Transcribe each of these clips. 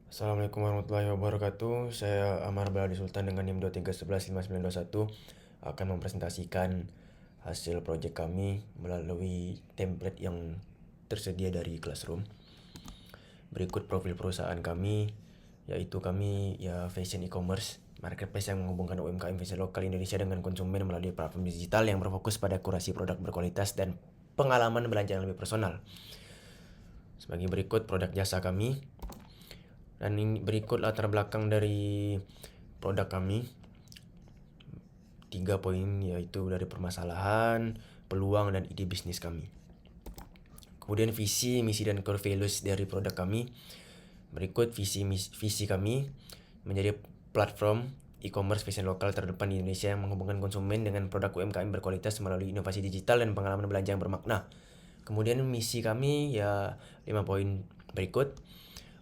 Assalamualaikum warahmatullahi wabarakatuh. Saya Amar Baladi Sultan dengan NIM 23115921 akan mempresentasikan hasil proyek kami melalui template yang tersedia dari Classroom. Berikut profil perusahaan kami, yaitu kami fashion e-commerce, marketplace yang menghubungkan UMKM fashion lokal Indonesia dengan konsumen melalui platform digital yang berfokus pada kurasi produk berkualitas dan pengalaman belanja yang lebih personal. Sebagai berikut produk jasa kami. Dan ini berikut latar belakang dari produk kami. 3 poin, yaitu dari permasalahan, peluang, dan ide bisnis kami. Kemudian visi, misi, dan core values dari produk kami. Berikut visi kami menjadi platform e-commerce fashion lokal terdepan di Indonesia yang menghubungkan konsumen dengan produk UMKM berkualitas melalui inovasi digital dan pengalaman belanja yang bermakna. Kemudian misi kami 5 poin berikut.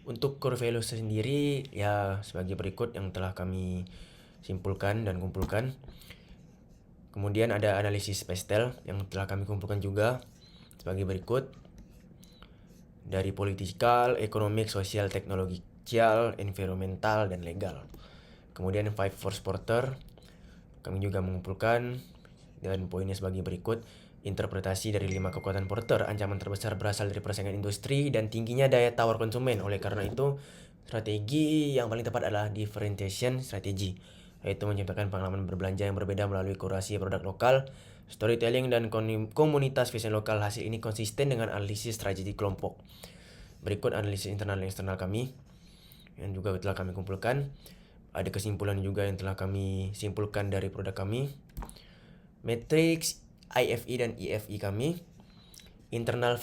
Untuk core value sendiri sebagai berikut yang telah kami simpulkan dan kumpulkan. Kemudian ada analisis pastel yang telah kami kumpulkan juga sebagai berikut. Dari politikal, ekonomik, sosial, teknological, environmental, dan legal. Kemudian 5 force porter kami juga mengumpulkan dan poinnya sebagai berikut. Interpretasi dari 5 kekuatan Porter, ancaman terbesar berasal dari persaingan industri dan tingginya daya tawar konsumen. Oleh karena itu, strategi yang paling tepat adalah differentiation strategy, yaitu menciptakan pengalaman berbelanja yang berbeda melalui kurasi produk lokal, storytelling, dan komunitas fashion lokal. Hasil ini konsisten dengan analisis strategi kelompok. Berikut analisis internal dan eksternal kami yang juga telah kami kumpulkan. Ada kesimpulan juga yang telah kami simpulkan dari produk kami. Matrix IFE dan EFE kami, internal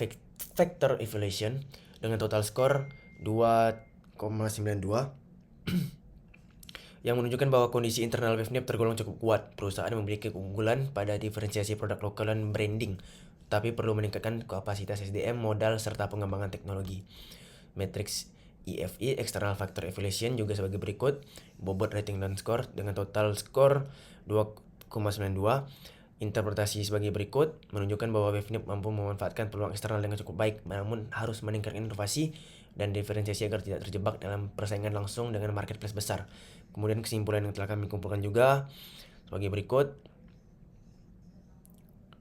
factor evaluation dengan total skor 2,92 yang menunjukkan bahwa kondisi internal Wavnip tergolong cukup kuat. Perusahaan memiliki keunggulan pada diferensiasi produk lokal dan branding, tapi perlu meningkatkan kapasitas SDM, modal, serta pengembangan teknologi. Matrix EFE External Factor Evaluation juga sebagai berikut. Bobot rating dan skor dengan total skor 2,92. Interpretasi sebagai berikut menunjukkan bahwa Wavnip mampu memanfaatkan peluang eksternal dengan cukup baik, namun harus meningkatkan inovasi dan diferensiasi agar tidak terjebak dalam persaingan langsung dengan marketplace besar. Kemudian kesimpulan yang telah kami kumpulkan juga sebagai berikut.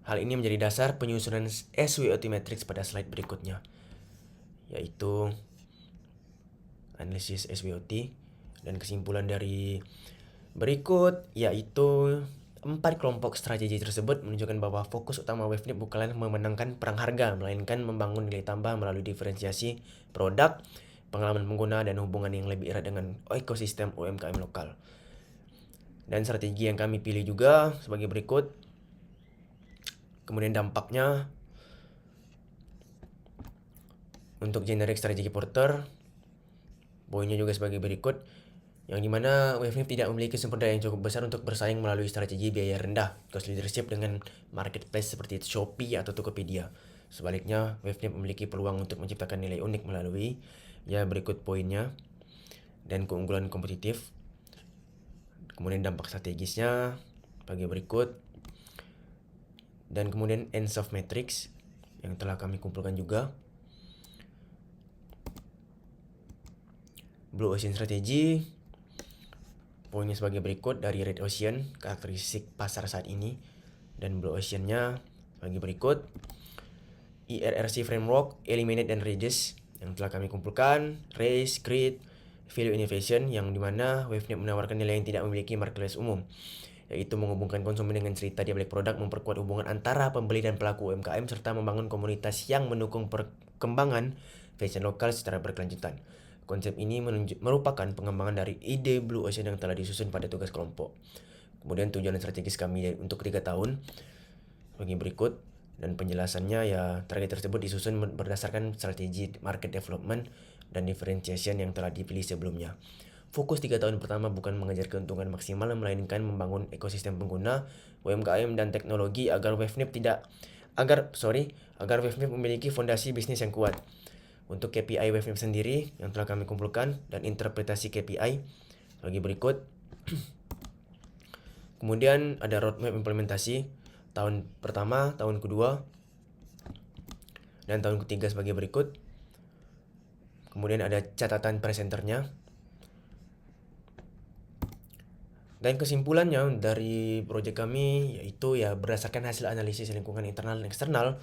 Hal ini menjadi dasar penyusunan SWOT Matrix pada slide berikutnya, yaitu analisis SWOT dan kesimpulan dari berikut, yaitu 4 kelompok strategi tersebut menunjukkan bahwa fokus utama Wavnip bukanlah memenangkan perang harga, melainkan membangun nilai tambah melalui diferensiasi produk, pengalaman pengguna, dan hubungan yang lebih erat dengan ekosistem UMKM lokal. Dan strategi yang kami pilih juga sebagai berikut. Kemudian dampaknya untuk generic strategi porter, poinnya juga sebagai berikut, yang dimana Wavnip tidak memiliki sumber daya yang cukup besar untuk bersaing melalui strategi biaya rendah, cost leadership dengan marketplace seperti Shopee atau Tokopedia. Sebaliknya, Wavnip memiliki peluang untuk menciptakan nilai unik melalui berikut poinnya dan keunggulan kompetitif. Kemudian dampak strategisnya bagi berikut. Dan kemudian ends of matrix yang telah kami kumpulkan juga. Blue Ocean Strategy, poinnya sebagai berikut. Dari Red Ocean, karakteristik pasar saat ini, dan Blue Ocean-nya sebagai berikut. ERRC Framework, Eliminate dan Reduce yang telah kami kumpulkan. Raise, Create, Value Innovation, yang dimana Wavnip menawarkan nilai yang tidak memiliki marketplace umum, yaitu menghubungkan konsumen dengan cerita di balik produk, memperkuat hubungan antara pembeli dan pelaku UMKM, serta membangun komunitas yang mendukung perkembangan fashion lokal secara berkelanjutan. Konsep ini merupakan pengembangan dari ide Blue Ocean yang telah disusun pada tugas kelompok. Kemudian tujuan strategis kami untuk 3 tahun sebagai berikut, dan penjelasannya target tersebut disusun berdasarkan strategi market development dan differentiation yang telah dipilih sebelumnya. Fokus 3 tahun pertama bukan mengejar keuntungan maksimal, melainkan membangun ekosistem pengguna, UMKM, dan teknologi agar Wavnip memiliki fondasi bisnis yang kuat. Untuk KPI Wavnip sendiri yang telah kami kumpulkan dan interpretasi KPI bagi berikut. Kemudian ada roadmap implementasi tahun pertama, tahun kedua, dan tahun ketiga sebagai berikut. Kemudian ada catatan presenternya. Dan kesimpulannya dari proyek kami yaitu ya berdasarkan hasil analisis lingkungan internal dan eksternal,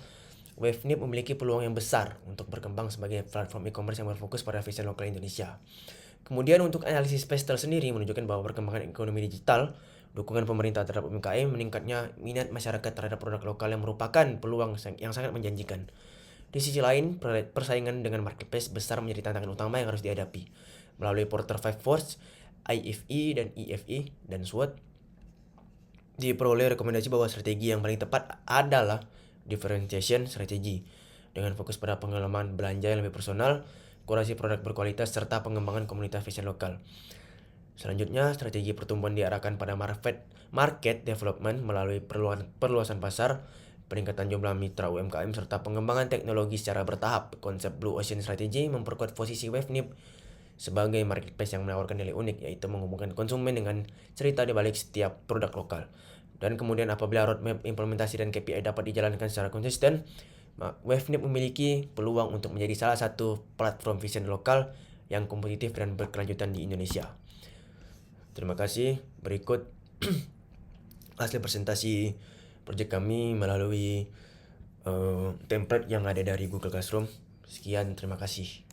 Wavnip memiliki peluang yang besar untuk berkembang sebagai platform e-commerce yang berfokus pada fashion lokal Indonesia. Kemudian untuk analisis Pestel sendiri menunjukkan bahwa perkembangan ekonomi digital, dukungan pemerintah terhadap UMKM, meningkatnya minat masyarakat terhadap produk lokal yang merupakan peluang yang sangat menjanjikan. Di sisi lain, persaingan dengan marketplace besar menjadi tantangan utama yang harus dihadapi. Melalui Porter 5 Force, IFE dan EFE dan SWOT, diperoleh rekomendasi bahwa strategi yang paling tepat adalah differentiation strategy dengan fokus pada pengalaman belanja yang lebih personal, kurasi produk berkualitas, serta pengembangan komunitas fashion lokal. Selanjutnya, strategi pertumbuhan diarahkan pada market development melalui perluasan pasar, peningkatan jumlah mitra UMKM, serta pengembangan teknologi secara bertahap. Konsep Blue Ocean Strategy memperkuat posisi Wavnip sebagai marketplace yang menawarkan nilai unik, yaitu menghubungkan konsumen dengan cerita di balik setiap produk lokal. Dan kemudian apabila roadmap implementasi dan KPI dapat dijalankan secara konsisten, Wavnip memiliki peluang untuk menjadi salah satu platform fashion lokal yang kompetitif dan berkelanjutan di Indonesia. Terima kasih. Berikut hasil presentasi proyek kami melalui template yang ada dari Google Classroom. Sekian, terima kasih.